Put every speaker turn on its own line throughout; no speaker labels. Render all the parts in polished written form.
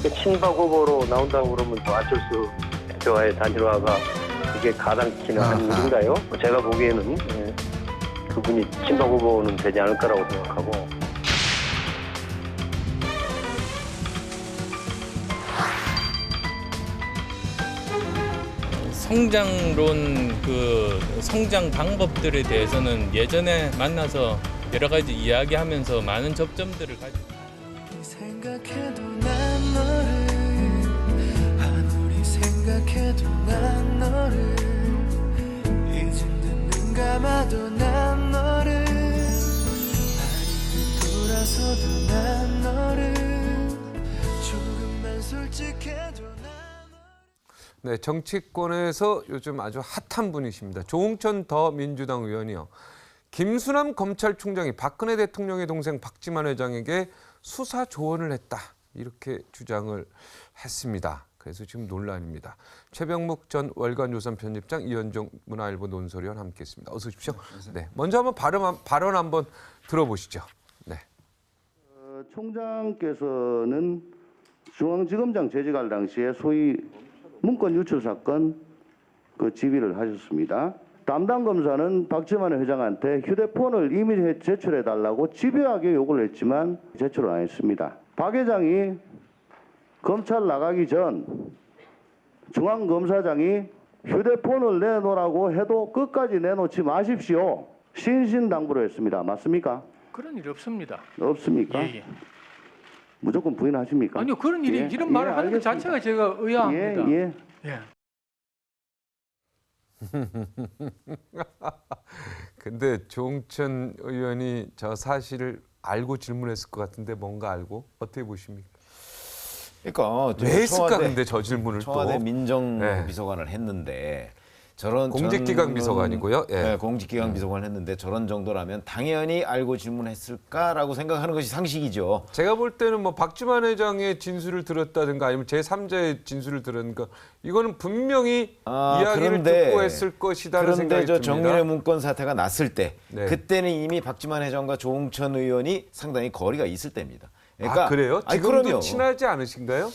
친박 후보로 나온다고 그러면 또 안철수 대표와의 단일화가 이게 가당키는 한 일인가요? 제가 보기에는 그분이 친박 후보는 되지 않을 거라고 생각하고.
성장론 성장 방법들에 대해서는 예전에 만나서 여러 가지 이야기하면서 많은 접점들을 가지고
생각해도 난 너를 아무리 생각해도 난 너를 이젠 눈 감아도 난 너를 아니면 돌아서도 난 너를 조금만 솔직해도
네, 정치권에서 요즘 아주 핫한 분이십니다. 조응천 더민주당 의원이요. 김수남 검찰총장이 박근혜 대통령의 동생 박지만 회장에게 수사 조언을 했다. 이렇게 주장을 했습니다. 그래서 지금 논란입니다. 최병묵 전 월간조선 편집장, 이현종 문화일보 논설위원 함께했습니다. 어서 오십시오. 네, 먼저 한번 발언 한번 들어보시죠. 네.
총장께서는 중앙지검장 재직할 당시에 소위 문건 유출 사건 그 지휘를 하셨습니다. 담당 검사는 박지만 회장한테 휴대폰을 이미 제출해 달라고 집요하게 요구를 했지만 제출을 안 했습니다. 박 회장이 검찰 나가기 전 중앙검사장이 휴대폰을 내놓으라고 해도 끝까지 내놓지 마십시오. 신신당부를 했습니다. 맞습니까?
그런 일이 없습니다.
없습니까?
예.
무조건 부인하십니까?
아니요, 그런 일이 이런 말을 하는 것 자체가 제가 의아합니다.
예.
근데 조응천 의원이 저 사실을 알고 질문했을 것 같은데 뭔가 알고 어떻게 보십니까?
그러니까
왜 했을까 근데 저 질문을
청와대
또
민정비서관을 했는데 저런
공직기강 비서관이고요. 예.
네, 공직기강 비서관을 했는데 저런 정도라면 당연히 알고 질문했을까라고 생각하는 것이 상식이죠.
제가 볼 때는 뭐 박지만 회장의 진술을 들었다든가 아니면 제3자의 진술을 들었는가 이거는 분명히 이야기를 듣고 했을 것이다라는 생각이
그런데
듭니다.
저 정윤회 문건 사태가 났을 때
네.
그때는 이미 박지만 회장과 조응천 의원이 상당히 거리가 있을 때입니다. 그러니까,
그래요?
아니,
지금도
그럼요.
친하지 않으신가요?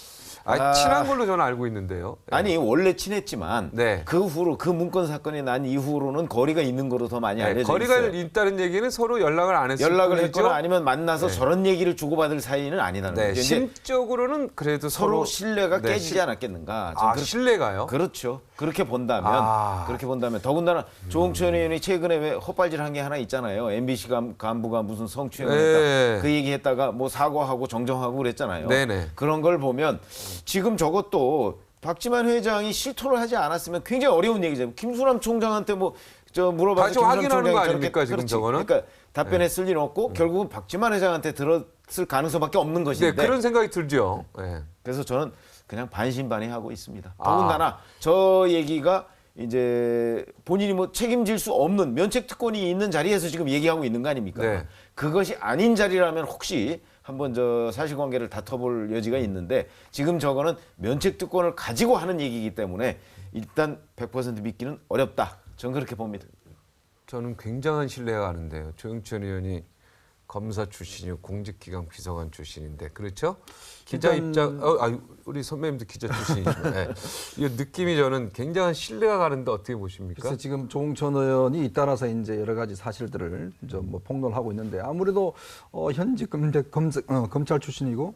친한 걸로 저는 알고 있는데요.
아니 원래 친했지만
네.
그 후로 그 문건 사건이 난 이후로는 거리가 있는 거로 더 많이 알려져
거리가
있어요.
있다는 얘기는 서로 연락을 안 했을
연락을
뿐이죠?
했거나 아니면 만나서
네.
저런 얘기를 주고받을 사이는 아니라는
네,
거죠. 이제
심적으로는 그래도
서로 신뢰가
네,
깨지지 않았겠는가. 좀
신뢰가요?
그렇죠. 그렇게 본다면 더군다나 조응천 의원이 최근에 왜 헛발질한 게 하나 있잖아요. MBC 간부가 무슨 성추행을 했다. 그 얘기했다가 뭐 사과하고 정정하고 그랬잖아요.
네네.
그런 걸 보면 지금 저것도 박지만 회장이 실토를 하지 않았으면 굉장히 어려운 얘기죠. 김수남 총장한테 뭐 저 물어봐서
다시
김수남
확인하는 거
총장이
아닙니까, 지금
그렇지.
저거는?
그러니까 답변했을 일은 없고 결국은 박지만 회장한테 들었을 가능성밖에 없는 것인데.
네, 그런 생각이 들죠. 네.
그래서 저는 그냥 반신반의하고 있습니다. 더군다나 저 얘기가 이제 본인이 뭐 책임질 수 없는 면책 특권이 있는 자리에서 지금 얘기하고 있는 거 아닙니까?
네.
그것이 아닌 자리라면 혹시 한번 저 사실관계를 다퉈볼 여지가 있는데 지금 저거는 면책 특권을 가지고 하는 얘기이기 때문에 일단 100% 믿기는 어렵다. 저는 그렇게 봅니다.
저는 굉장한 신뢰가 가는데요. 조응천 의원이 검사 출신이고 공직기강 비서관 출신인데 그렇죠? 기자 입장, 우리 선배님도 기자 출신이시죠. 네. 이 느낌이 저는 굉장한 신뢰가 가는데 어떻게 보십니까?
그래서 지금 조응천 의원이 잇따라서 이제 여러 가지 사실들을 좀 뭐 폭로하고 있는데 아무래도 현직 검찰 출신이고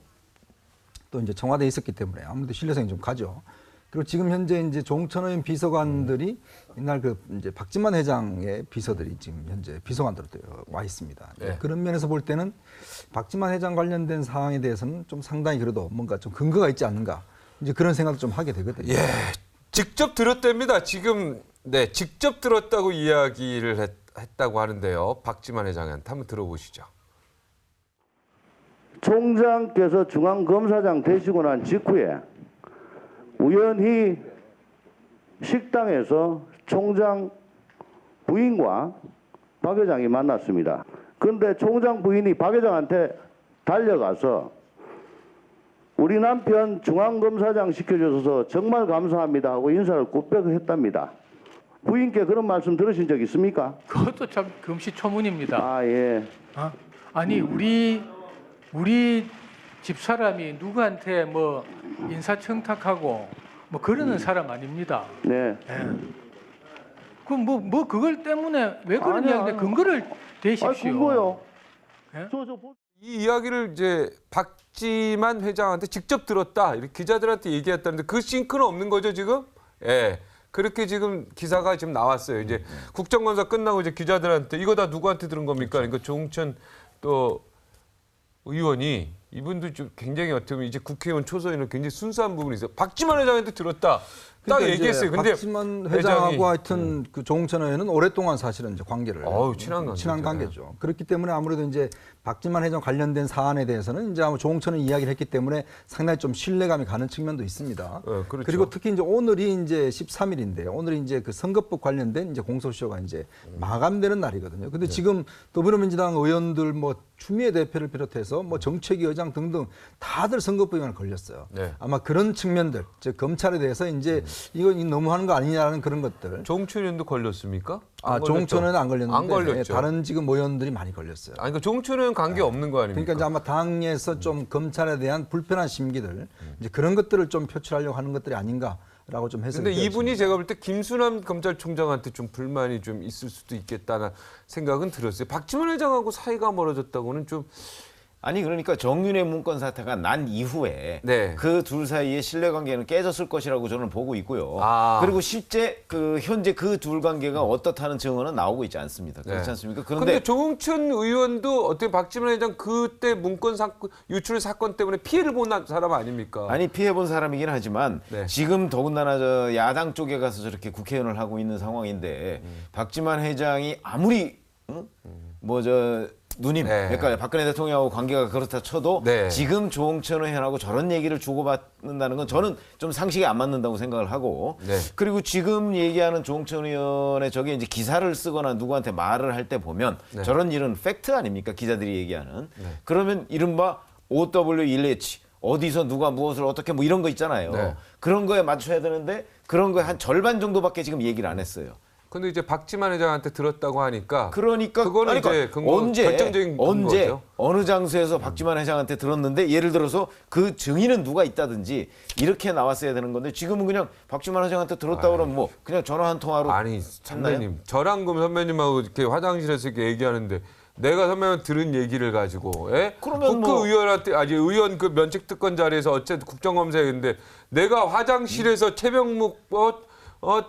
또 이제 청와대에 있었기 때문에 아무래도 신뢰성이 좀 가죠. 그리고 지금 현재 이제 조응천 의원 비서관들이 옛날 그 이제 박지만 회장의 비서들이 지금 현재 비서관으로 와 있습니다.
네.
그런 면에서 볼 때는 박지만 회장 관련된 사항에 대해서는 좀 상당히 그래도 뭔가 좀 근거가 있지 않는가 이제 그런 생각도 좀 하게 되거든요.
예, 직접 들었답니다. 지금 네, 직접 들었다고 이야기를 했다고 하는데요. 박지만 회장한테 한번 들어보시죠.
총장께서 중앙검사장 되시고 난 직후에 우연히 식당에서 총장 부인과 박 회장이 만났습니다. 그런데 총장 부인이 박 회장한테 달려가서 우리 남편 중앙검사장 시켜줘서 정말 감사합니다 하고 인사를 굽백했답니다. 부인께 그런 말씀 들으신 적 있습니까?
그것도 참 금시초문입니다.
아, 예.
아니 우리 집사람이 누구한테 뭐 인사청탁하고 뭐 그러는 사람 아닙니다.
네.
그럼 뭐 그걸 때문에 왜 그런
아니요,
이야기인데
아니요.
근거를 대십시오.
근거요.
예?
이 이야기를 이제 박지만 회장한테 직접 들었다 이렇게 기자들한테 얘기했다는데 그 싱크는 없는 거죠 지금? 예. 그렇게 지금 기사가 지금 나왔어요. 이제 국정감사 끝나고 이제 기자들한테 이거 다 누구한테 들은 겁니까? 그러니까 조홍천 또 의원이 이분도 좀 굉장히 어떻게 보면 이제 국회의원 초선이는 굉장히 순수한 부분이 있어요. 박지만 회장한테 들었다. 딱
그러니까
얘기했어요.
이제
근데
박지만 회장하고 하여튼 그 조홍천 의원은 오랫동안 사실은 이제 관계를
친한 관계죠.
친한 관계죠. 그렇기 때문에 아무래도 이제 박지만 회장 관련된 사안에 대해서는 이제 아마 조홍천은 이야기를 했기 때문에 상당히 좀 신뢰감이 가는 측면도 있습니다.
그렇죠.
그리고 특히 이제 오늘이 이제 13일인데 오늘이 이제 그 선거법 관련된 이제 공소시효가 이제 마감되는 날이거든요. 근데 지금 더불어민주당 의원들 뭐 추미애 대표를 비롯해서 뭐 정책위 의장 등등 다들 선거법 위반에 걸렸어요.
네.
아마 그런 측면들, 즉 검찰에 대해서 이제 이건 너무하는 거 아니냐라는 그런 것들.
조홍천 의원도 걸렸습니까?
조홍천은 안 걸렸는데
안 걸렸죠.
다른 지금 의원들이 많이 걸렸어요.
아니, 그러니까 조홍천 의원 관계 없는 거 아닙니까?
그러니까 이제 아마 당에서 좀 검찰에 대한 불편한 심기들, 이제 그런 것들을 좀 표출하려고 하는 것들이 아닌가라고 좀 해석이
근데 이분이
되었습니다.
제가 볼 때 김순남 검찰총장한테 좀 불만이 좀 있을 수도 있겠다는 생각은 들었어요. 박지만 회장하고 사이가 멀어졌다고는 좀
아니 그러니까 정윤회 문건 사태가 난 이후에
네.
그 둘 사이의 신뢰관계는 깨졌을 것이라고 저는 보고 있고요.
아.
그리고 실제 그 현재 그 둘 관계가 어떻다는 증언은 나오고 있지 않습니다. 그렇지
네.
않습니까?
그런데
그런데
조홍천 의원도 어떻게 박지만 회장 그때 문건 사건, 유출 사건 때문에 피해를 본 사람 아닙니까?
아니 피해본 사람이긴 하지만
네.
지금 더군다나 저 야당 쪽에 가서 저렇게 국회의원을 하고 있는 상황인데 박지만 회장이 아무리 뭐저 누님,
네.
그러니까 박근혜 대통령하고 관계가 그렇다 쳐도
네.
지금 조홍천 의원하고 저런 얘기를 주고받는다는 건 저는 좀 상식에 안 맞는다고 생각을 하고
네.
그리고 지금 얘기하는 조홍천 의원의 저게 이제 기사를 쓰거나 누구한테 말을 할 때 보면
네.
저런 일은 팩트 아닙니까? 기자들이 얘기하는. 그러면 이른바 OW1H 어디서 누가 무엇을 어떻게 뭐 이런 거 있잖아요.
네.
그런 거에 맞춰야 되는데 그런 거에 한 절반 정도밖에 지금 얘기를 안 했어요.
근데 이제 박지만 회장한테 들었다고 하니까
그러니까
그거는 이제 결정적인
언제
근거죠.
어느 장소에서 박지만 회장한테 들었는데 예를 들어서 그 증인은 누가 있다든지 이렇게 나왔어야 되는 건데 지금은 그냥 박지만 회장한테 들었다 그러면 뭐 그냥 전화 한 통화로
아니 선배님 저랑 금 선배님하고 이렇게 화장실에서 이렇게 얘기하는데 내가 선배님 들은 얘기를 가지고
그러면 뭐-
국회의원한테 의원 그 면책특권 자리에서 어쨌든 국정감사했는데 내가 화장실에서 최병묵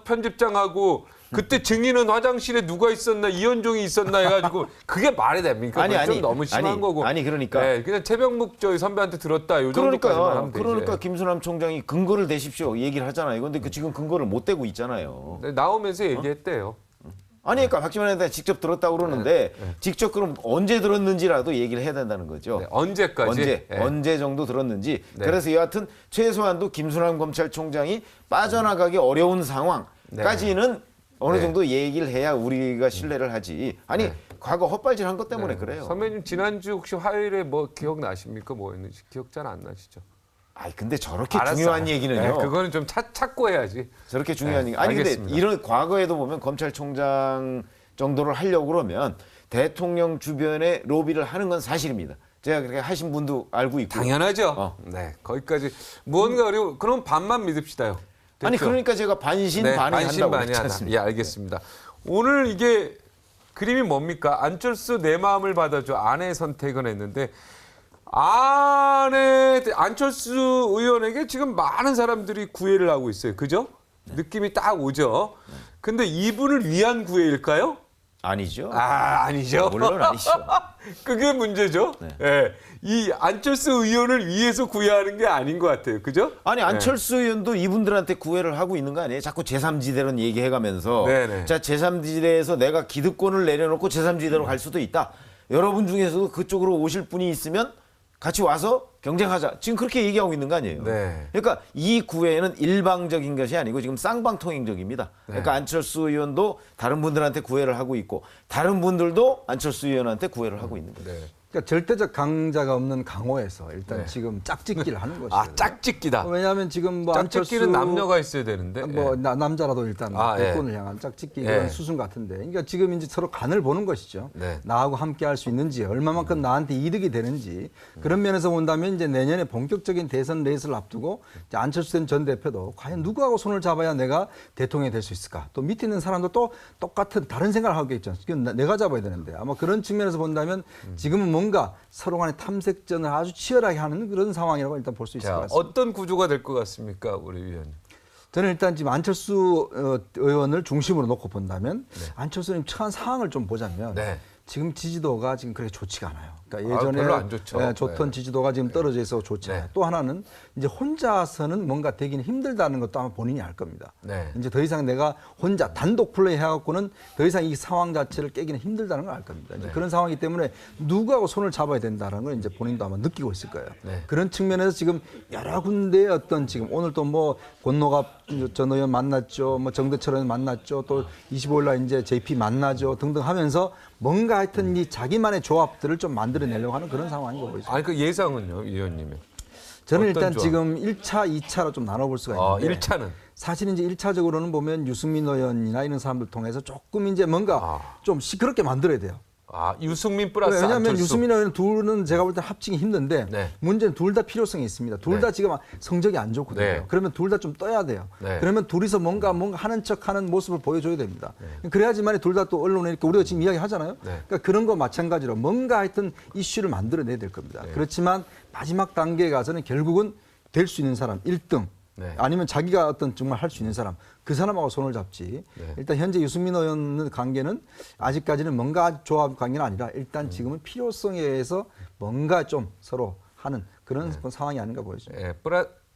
편집장하고 그때 증인은 화장실에 누가 있었나 이현종이 있었나 해가지고 그게 말이 됩니까?
아니,
그건 좀
아니,
너무 심한
아니,
거고.
아니, 그러니까.
네, 그냥 최병묵 저희 선배한테 들었다. 요 정도까지만 하면 되지.
그러니까 김순남 총장이 근거를 대십시오 얘기를 하잖아요. 근데 그 지금 근거를 못 대고 있잖아요.
네, 나오면서 얘기했대요.
아니 그러니까 박지만 회장한테 직접 들었다고 그러는데 직접 그럼 언제 들었는지라도 얘기를 해야 된다는 거죠.
네, 언제까지?
언제 정도 들었는지.
네.
그래서 여하튼 최소한도 김순남 검찰총장이 빠져나가기 어려운 상황까지는 어느
네.
정도 얘기를 해야 우리가 신뢰를 하지. 아니 과거 헛발질한 것 때문에 그래요.
선배님 지난주 혹시 화요일에 뭐 기억나십니까? 뭐 했는지 기억 잘 안 나시죠?
아니 근데 저렇게
알았어.
중요한 얘기는요.
네, 그거는 좀 찾고 해야지.
저렇게 중요한
네,
얘기. 아니
알겠습니다.
근데 이런 과거에도 보면 검찰총장 정도를 하려고 그러면 대통령 주변에 로비를 하는 건 사실입니다. 제가 그렇게 하신 분도 알고 있고.
당연하죠. 네, 거기까지 무언가 어려워. 그럼 반만 믿읍시다요. 됐죠?
아니 그러니까 제가 반신반의한다고 그랬지
하다.
않습니까?
예, 알겠습니다. 오늘 이게 그림이 뭡니까? 안철수 내 마음을 받아줘 아내 선택은 했는데 안철수 의원에게 지금 많은 사람들이 구애를 하고 있어요. 그죠? 느낌이 딱 오죠. 근데 이분을 위한 구애일까요?
아니죠.
아니죠.
물론 아니죠.
그게 문제죠. 예. 이 안철수 의원을 위해서 구애하는 게 아닌 것 같아요. 그죠?
아니 안철수 의원도 이분들한테 구애를 하고 있는 거 아니에요? 자꾸 제3지대로 얘기해가면서
네네.
자 제3지대에서 내가 기득권을 내려놓고 제3지대로 갈 수도 있다. 여러분 중에서도 그쪽으로 오실 분이 있으면 같이 와서 경쟁하자. 지금 그렇게 얘기하고 있는 거 아니에요?
네.
그러니까 이 구애는 일방적인 것이 아니고 지금 쌍방통행적입니다. 그러니까 안철수 의원도 다른 분들한테 구애를 하고 있고 다른 분들도 안철수 의원한테 구애를 하고 있는 거예요.
네.
그러니까 절대적 강자가 없는 강호에서 일단
네.
지금 짝짓기를 하는 것이죠.
아, 짝짓기다.
왜냐하면 지금 뭐
짝짓기는
안철수
남녀가 있어야 되는데.
뭐
예.
남자라도 일단
아, 예.
대권을 향한 짝짓기
예.
그런 수순 같은데, 그러니까 지금 이제 서로 간을 보는 것이죠.
네.
나하고 함께 할 수 있는지, 얼마만큼 나한테 이득이 되는지, 그런 면에서 본다면 이제 내년에 본격적인 대선 레이스를 앞두고 이제 안철수 전 대표도 과연 누구하고 손을 잡아야 내가 대통령이 될 수 있을까? 또 밑에 있는 사람도 또 똑같은 다른 생각을 하겠죠. 이건 내가 잡아야 되는데, 아마 그런 측면에서 본다면 지금은 뭔가 서로 간의 탐색전을 아주 치열하게 하는 그런 상황이라고 일단 볼 수 있을 것
자,
같습니다.
어떤 구조가 될 것 같습니까, 우리 위원님?
저는 일단 지금 안철수 의원을 중심으로 놓고 본다면 안철수님 처한 상황을 좀 보자면
네.
지금 지지도가 지금 그렇게 좋지가 않아요. 그러니까
아,
예전에
별로 안 좋죠.
좋던
네.
지지도가 지금 떨어져 있어 좋지 않아요.
네.
또 하나는 이제 혼자서는 뭔가 되기는 힘들다는 것도 아마 본인이 알 겁니다.
네.
이제 더 이상 내가 혼자 단독 플레이 해갖고는 더 이상 이 상황 자체를 깨기는 힘들다는 걸 알 겁니다. 이제
네.
그런 상황이기 때문에 누구하고 손을 잡아야 된다는 걸 이제 본인도 아마 느끼고 있을 거예요.
네.
그런 측면에서 지금 여러 군데의 어떤 지금 오늘 또 뭐 권노갑 전 의원 만났죠, 뭐 정대철 의원 만났죠, 또 25일 날 이제 JP 만나죠 등등 하면서 뭔가 하여튼 이 자기만의 조합들을 좀 만들어내려고 하는 그런 상황인 거 보이죠.
아니, 그 예상은요, 위원님의?
저는
어떤
일단
조합?
지금 1차, 2차로 좀 나눠볼 수가 있는데
1차는?
사실 이제 1차적으로는 보면 유승민 의원이나 이런 사람들 통해서 조금 이제 뭔가 좀 시끄럽게 만들어야 돼요.
아, 유승민 플러스
왜냐하면
안철수.
유승민 의원 둘은 제가 볼 때 합치기 힘든데
네.
문제는 둘 다 필요성이 있습니다. 둘 다
네.
지금 성적이 안 좋거든요.
네.
그러면 둘 다 좀 떠야 돼요.
네.
그러면 둘이서 뭔가 하는 척하는 모습을 보여줘야 됩니다. 그래야지만 둘 다 또 언론에 이렇게 우리가 지금 이야기 하잖아요.
네.
그러니까 그런 거 마찬가지로 뭔가 하여튼 이슈를 만들어내야 될 겁니다. 그렇지만 마지막 단계에 가서는 결국은 될 수 있는 사람 1등
네.
아니면 자기가 어떤 정말 할 수 있는 사람 그 사람하고 손을 잡지.
네.
일단 현재 유승민 의원 관계는 아직까지는 뭔가 조합 관계는 아니라 일단 지금은 필요성에 의해서 뭔가 좀 서로 하는 그런 상황이 아닌가 보이죠.
예,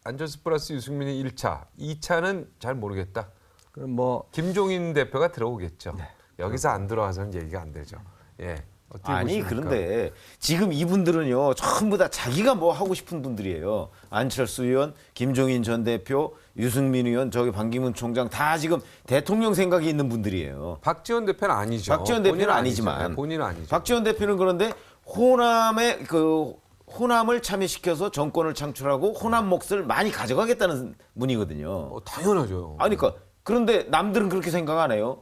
안철수 플러스 유승민이 1차, 2차는 잘 모르겠다.
그럼 뭐
김종인 대표가 들어오겠죠.
네.
여기서 안 들어와서는 얘기가 안 되죠. 예. 어떻게
아니
보십니까?
그런데 지금 이분들은요 전부 다 자기가 뭐 하고 싶은 분들이에요. 안철수 의원, 김종인 전 대표, 유승민 의원, 저기 반기문 총장 다 지금 대통령 생각이 있는 분들이에요.
박지원 대표는 아니죠.
박지원 대표는
본인은
아니지만
아니죠. 본인은 아니죠.
박지원 대표는 그런데 호남을 참여시켜서 정권을 창출하고 호남 몫을 많이 가져가겠다는 분이거든요.
당연하죠.
아니 그러니까 그런데 남들은 그렇게 생각 안 해요.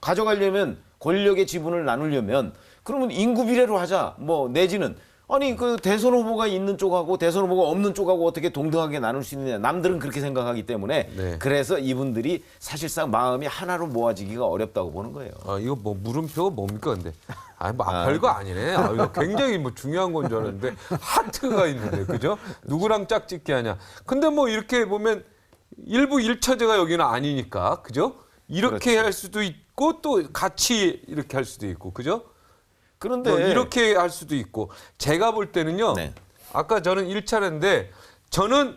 가져가려면 권력의 지분을 나누려면 그러면 인구 비례로 하자. 뭐 내지는 아니 그 대선 후보가 있는 쪽하고 대선 후보가 없는 쪽하고 어떻게 동등하게 나눌 수 있느냐. 남들은 그렇게 생각하기 때문에
네.
그래서 이분들이 사실상 마음이 하나로 모아지기가 어렵다고 보는 거예요.
이거 뭐 물음표가 뭡니까 근데? 별거 아니네. 이거 굉장히 뭐 중요한 건 줄 알았는데 하트가 있는데 그죠? 누구랑 짝짓기 하냐. 근데 뭐 이렇게 보면 일부 1차제가 여기는 아니니까 그죠? 이렇게
그렇죠.
할 수도 있고 또 같이 이렇게 할 수도 있고 그죠?
그런데
뭐 이렇게 할 수도 있고 제가 볼 때는요.
네.
아까 저는 1차례인데 저는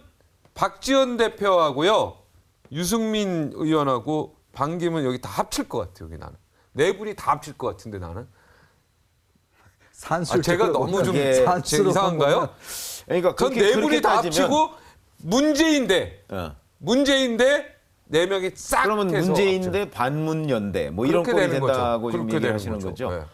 박지원 대표하고요. 유승민 의원하고 반기문 여기 다 합칠 것 같아요. 여기 나는. 네 분이 다 합칠 것 같은데 나는. 제가 너무 좀 이상한가요?
그러니까
전 네 분이 다 합치고 문재인대 네 명이 싹
그러면
해서
문재인
합쳐.
대 반문연대 뭐 이런
그렇게
꼴이
되는
된다고
거죠.
지금
그렇게 되는
얘기하시는
거죠.
거죠.
네.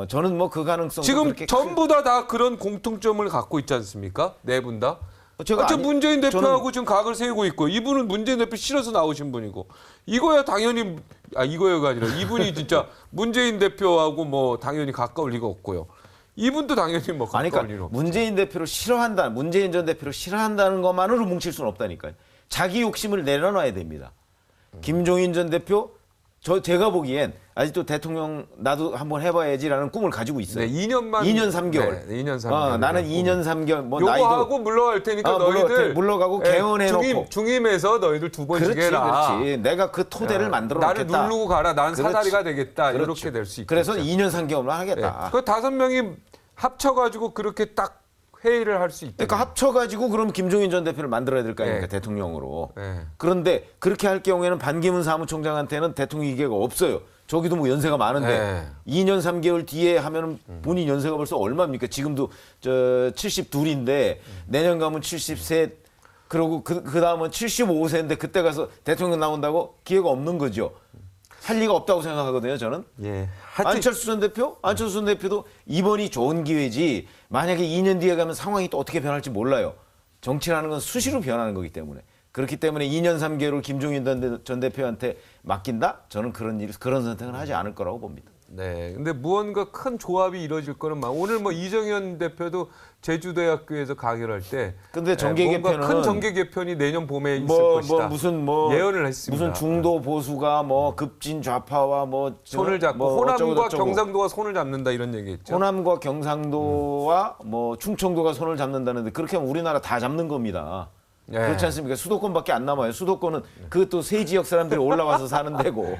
저는 뭐 그 가능성
지금 전부 다 그런 공통점을 갖고 있지 않습니까? 네 분 다. 저 문재인 대표하고 지금 각을 세우고 있고 이분은 문재인 대표 싫어서 나오신 분이고 이거야 당연히 이거야가 아니라 이분이 진짜 문재인 대표하고 뭐 당연히 가까울 리가 없고요. 이분도 당연히 뭐 가까울
그러니까
리가 없고.
문재인 전 대표를 싫어한다는 것만으로 뭉칠 수는 없다니까요. 자기 욕심을 내려놔야 됩니다. 김종인 전 대표 제가 보기엔 아직도 대통령 나도 한번 해봐야지라는 꿈을 가지고 있어요.
네, 2년
3개월.
네, 2년 3개월.
나는 2년 3개월 뭐
요거
나이도
하고 물러갈 테니까 너희들
물러가고 개헌해놓고
중임에서 너희들 두 번씩
그렇지,
해라.
그렇지. 내가 그 토대를 만들어
나를
놓겠다.
누르고 가라. 난
그렇지.
사다리가 되겠다.
그렇죠.
이렇게 될 수 있겠죠.
그래서 2년 3개월만 하겠다.
그 5명이 합쳐가지고 그렇게 딱 회의를 할 수 있다.
그러니까 합쳐가지고 그럼 김종인 전 대표를 만들어야 될 거 아닙니까?
네.
대통령으로.
네.
그런데 그렇게 할 경우에는 반기문 사무총장한테는 대통령 기계가 없어요. 저기도 뭐 연세가 많은데
네.
2년 3개월 뒤에 하면은 본인 연세가 벌써 얼마입니까? 지금도 72인데 내년 가면 73 그러고 그 다음은 75세인데 그때 가서 대통령 나온다고 기회가 없는 거죠. 할 리가 없다고 생각하거든요. 저는.
예.
안철수 전 대표도 이번이 좋은 기회지 만약에 2년 뒤에 가면 상황이 또 어떻게 변할지 몰라요. 정치라는 건 수시로 변하는 거기 때문에. 그렇기 때문에 2년 3개월을 김종인 전 대표한테 맡긴다? 저는 그런 선택은 하지 않을 거라고 봅니다.
네. 근데 무언가 큰 조합이 이루어질 거는 오늘 뭐 이정현 대표도 제주대학교에서 강연을 할 때
근데 정계
뭔가
개편은
큰 정계 개편이 내년 봄에 있을 것이다. 예언을 했습니다.
무슨 중도 보수가 뭐 급진 좌파와 뭐
손을 잡고
뭐
호남과
어쩌고
경상도가 손을 잡는다 이런 얘기했죠.
호남과 경상도와 뭐 충청도가 손을 잡는다는데 그렇게 하면 우리나라 다 잡는 겁니다.
네.
그렇지 않습니까? 수도권밖에 안 남아요. 수도권은 그것도 세 지역 사람들이 올라와서 사는 데고.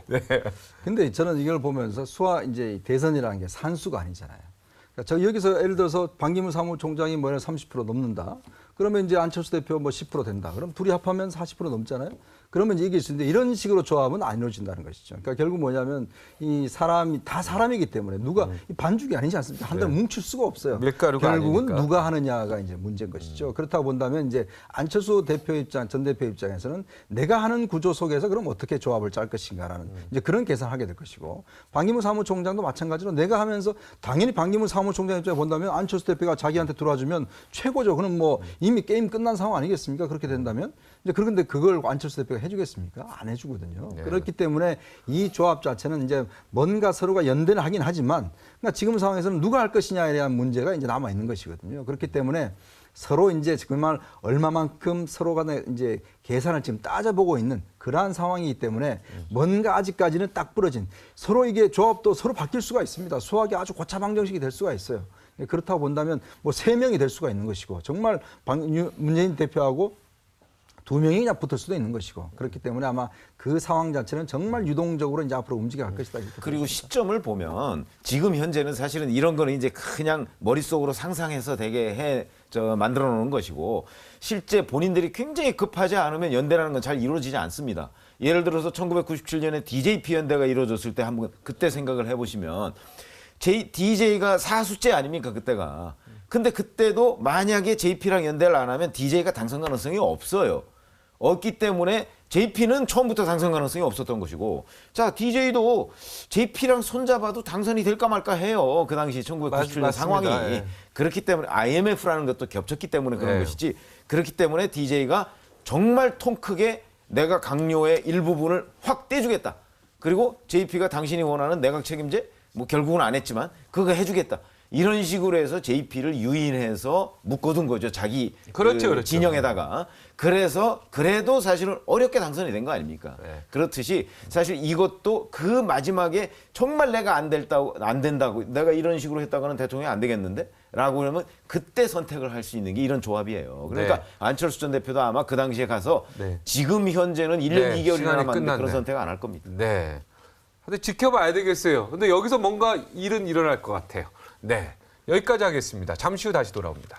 근데 저는 이걸 보면서 이제 대선이라는 게 산수가 아니잖아요. 그러니까 저 여기서 예를 들어서 반기문 사무총장이 뭐냐 30% 넘는다. 그러면 이제 안철수 대표 뭐 10% 된다. 그럼 둘이 합하면 40% 넘잖아요. 그러면 이제 이길 수 있는데 이런 식으로 조합은 안 이루어진다는 것이죠. 그러니까 결국 뭐냐면 이 사람이 다 사람이기 때문에 누가 이 반죽이 아니지 않습니까? 한달 뭉칠 수가 없어요.
밀가루가
결국은
아니니까.
누가 하느냐가 이제 문제인 것이죠. 그렇다고 본다면 이제 안철수 대표 전 대표 입장에서는 내가 하는 구조 속에서 그럼 어떻게 조합을 짤 것인가라는 이제 그런 계산을 하게 될 것이고 반기문 사무총장도 마찬가지로 내가 하면서 당연히 반기문 사무총장 입장에 본다면 안철수 대표가 자기한테 들어와주면 최고죠. 그럼 뭐 이미 게임 끝난 상황 아니겠습니까? 그렇게 된다면 이제 그런데 그걸 안철수 대표가 해주겠습니까? 안 해주거든요.
네.
그렇기 때문에 이 조합 자체는 이제 뭔가 서로가 연대를 하긴 하지만 그러니까 지금 상황에서는 누가 할 것이냐에 대한 문제가 이제 남아 있는 것이거든요. 그렇기 때문에 서로 이제 정말 얼마만큼 서로 간에 이제 계산을 지금 따져보고 있는 그러한 상황이기 때문에 뭔가 아직까지는 딱 부러진 서로 이게 조합도 서로 바뀔 수가 있습니다. 수학이 아주 고차방정식이 될 수가 있어요. 그렇다고 본다면 뭐 3명이 될 수가 있는 것이고 정말 문재인 대표하고 2명이 그냥 붙을 수도 있는 것이고 그렇기 때문에 아마 그 상황 자체는 정말 유동적으로 이제 앞으로 움직여갈 것이다.
그리고 시점을 보면 지금 현재는 사실은 이런 거는 이제 그냥 머릿속으로 상상해서 되게 만들어 놓는 것이고 실제 본인들이 굉장히 급하지 않으면 연대라는 건 잘 이루어지지 않습니다. 예를 들어서 1997년에 DJP 연대가 이루어졌을 때 한번 그때 생각을 해보시면 DJ가 사수째 아닙니까 그때가. 근데 그때도 만약에 JP랑 연대를 안 하면 DJ가 당선 가능성이 없어요. 없기 때문에 JP는 처음부터 당선 가능성이 없었던 것이고 자 DJ도 JP랑 손잡아도 당선이 될까 말까 해요. 그 당시 1997년 상황이.
예.
그렇기 때문에 IMF라는 것도 겹쳤기 때문에 그런
예.
것이지 그렇기 때문에 DJ가 정말 통 크게 내가 강요의 일부분을 확 떼주겠다. 그리고 JP가 당신이 원하는 내각 책임제 뭐 결국은 안 했지만 그거 해주겠다. 이런 식으로 해서 JP를 유인해서 묶어둔 거죠. 자기
그렇죠.
진영에다가. 그래서 그래도 사실은 어렵게 당선이 된 거 아닙니까?
네.
그렇듯이 사실 이것도 그 마지막에 정말 내가 안 된다고 내가 이런 식으로 했다가는 대통령이 안 되겠는데? 라고 그러면 그때 선택을 할 수 있는 게 이런 조합이에요. 그러니까
네.
안철수 전 대표도 아마 그 당시에 가서
네.
지금 현재는 1년
네,
2개월이나
시간이
남았는데
끝났네.
그런 선택 안 할 겁니다.
네. 근데 지켜봐야 되겠어요. 근데 여기서 뭔가 일은 일어날 것 같아요. 네. 여기까지 하겠습니다. 잠시 후 다시 돌아옵니다.